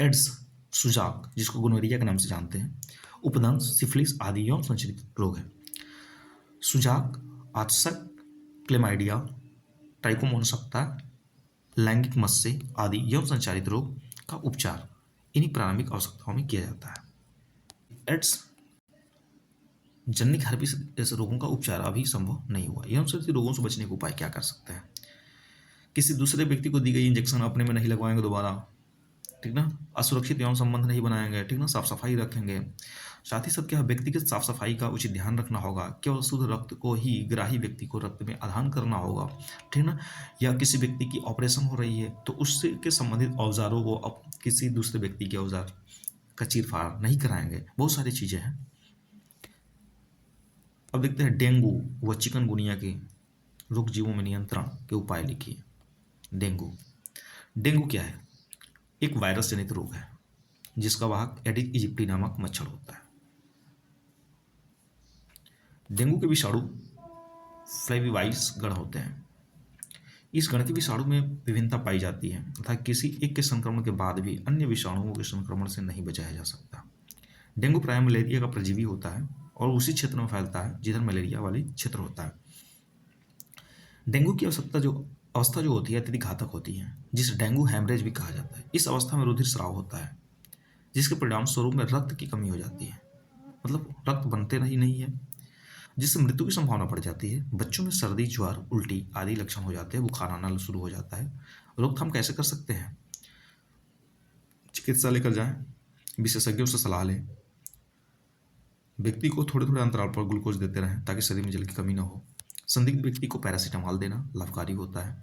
Speaker 1: एड्स, सुजाक जिसको गोनोरिया के नाम से जानते हैं, उपदंश, सिफिलिस आदि यौन संचारित रोग है। सुजाक, आत्सक, क्लेमाइडिया, ट्राइकोमोनसप्ता, लैंगिक मत्स्य आदि यौन संचारित रोग का उपचार इन्हीं प्रारंभिक आवश्यकताओं में किया जाता है। एड्स, जनिक हर्पिस जैसे रोगों का उपचार अभी संभव नहीं हुआ। यौन संचारित रोगों से बचने के उपाय क्या कर सकते हैं। किसी दूसरे व्यक्ति को दी गई इंजेक्शन अपने में नहीं लगवाएंगे दोबारा, ठीक ना। असुरक्षित यौन संबंध नहीं बनाएंगे, ठीक ना। साफ सफाई रखेंगे। साथ ही साथ क्या व्यक्तिगत साफ सफाई का उचित ध्यान रखना होगा। केवल शुद्ध रक्त को ही ग्राही व्यक्ति को रक्त में आधान करना होगा, ठीक ना। या किसी व्यक्ति की ऑपरेशन हो रही है तो उससे के संबंधित औजारों को अब किसी दूसरे व्यक्ति के औजार का चीरफाड़ नहीं कराएंगे। बहुत सारी चीजें हैं। अब देखते हैं डेंगू व चिकनगुनिया की रोग जीवों में नियंत्रण के उपाय लिखिए। डेंगू। डेंगू क्या है? एक वायरस जनित रोग है जिसका वाहक एडिस इजिप्टी नामक मच्छर होता है। डेंगू के विषाणु फ्लेविवाइस गण होते हैं। इस गण के विषाणु में विभिन्नता पाई जाती है तथा किसी एक के संक्रमण के बाद भी अन्य विषाणुओं के संक्रमण से नहीं बचाया जा सकता। डेंगू प्रायः मलेरिया का परजीवी होता है और उसी क्षेत्र में फैलता है जिधर मलेरिया वाली क्षेत्र होता है। डेंगू की अवस्था जो होती है अत्यधिक घातक होती है, जिसे डेंगू हैमरेज भी कहा जाता है। इस अवस्था में रुधिर स्राव होता है जिसके परिणाम स्वरूप में रक्त की कमी हो जाती है, मतलब रक्त बनते नहीं है, जिससे मृत्यु की संभावना बढ़ जाती है। बच्चों में सर्दी, ज्वर, उल्टी आदि लक्षण हो जाते हैं, बुखार आना शुरू हो जाता है। रोकथाम कैसे कर सकते हैं? चिकित्सा लेकर जाएं, विशेषज्ञों से सलाह लें, व्यक्ति को थोड़े थोड़े अंतराल पर ग्लूकोज देते रहें ताकि शरीर में जल की कमी न हो। संदिग्ध व्यक्ति को पैरासीटामोल देना लाभकारी होता है।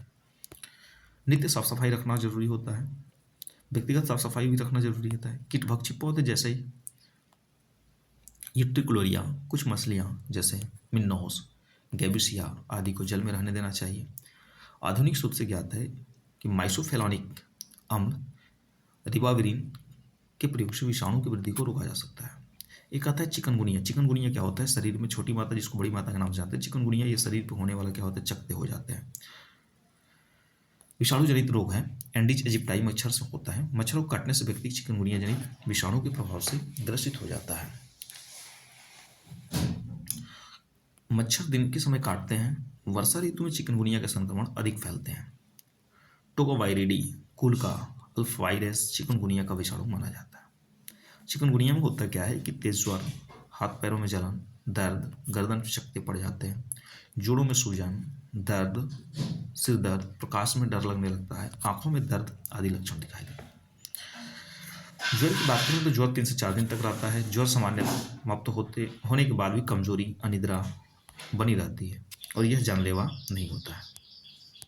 Speaker 1: नित्य साफ सफाई रखना जरूरी होता है। व्यक्तिगत साफ सफाई भी रखना जरूरी होता है। कीटभक्षी पौधे जैसे यूट्रिकुलोरिया, कुछ मछलियाँ जैसे मिन्नोस, गैबिसिया आदि को जल में रहने देना चाहिए। आधुनिक सूत्र से ज्ञात है कि माइसोफेलोनिक अम्ल रिबाविरिन के प्रयोग से विषाणु की वृद्धि को रोका जा सकता है। एक आता है चिकनगुनिया। चिकनगुनिया क्या होता है? शरीर में छोटी माता, जिसको बड़ी माता के नाम से जानते हैं, चिकनगुनिया ये शरीर पर होने वाला क्या होता है? चकत्ते हो जाते हैं। विषाणु जनित रोग है, एंडीज इजिप्टाई मच्छर से होता है। मच्छरों को काटने से व्यक्ति चिकनगुनिया जनित विषाणु के प्रभाव से ग्रसित हो जाता है। मच्छर दिन के समय काटते हैं। वर्षा ऋतु में चिकनगुनिया के संक्रमण अधिक फैलते हैं। टोकोवायरिडी कुल का अल्फ वायरस चिकनगुनिया का विषाणु माना जाता है। चिकनगुनिया में होता क्या है कि तेज ज्वर, हाथ पैरों में जलन, दर्द, गर्दन पे चकत्ते पड़ जाते हैं, जोड़ों में सूजन, दर्द, सिर दर्द, प्रकाश में डर लगने लगता है, आंखों में दर्द आदि लक्षण दिखाई देते हैं। ज्वर की बात करें तो ज्वर 3 से 4 दिन तक रहता है। ज्वर सामान्य समाप्त होने के बाद भी कमजोरी, अनिद्रा बनी रहती है और यह जानलेवा नहीं होता है।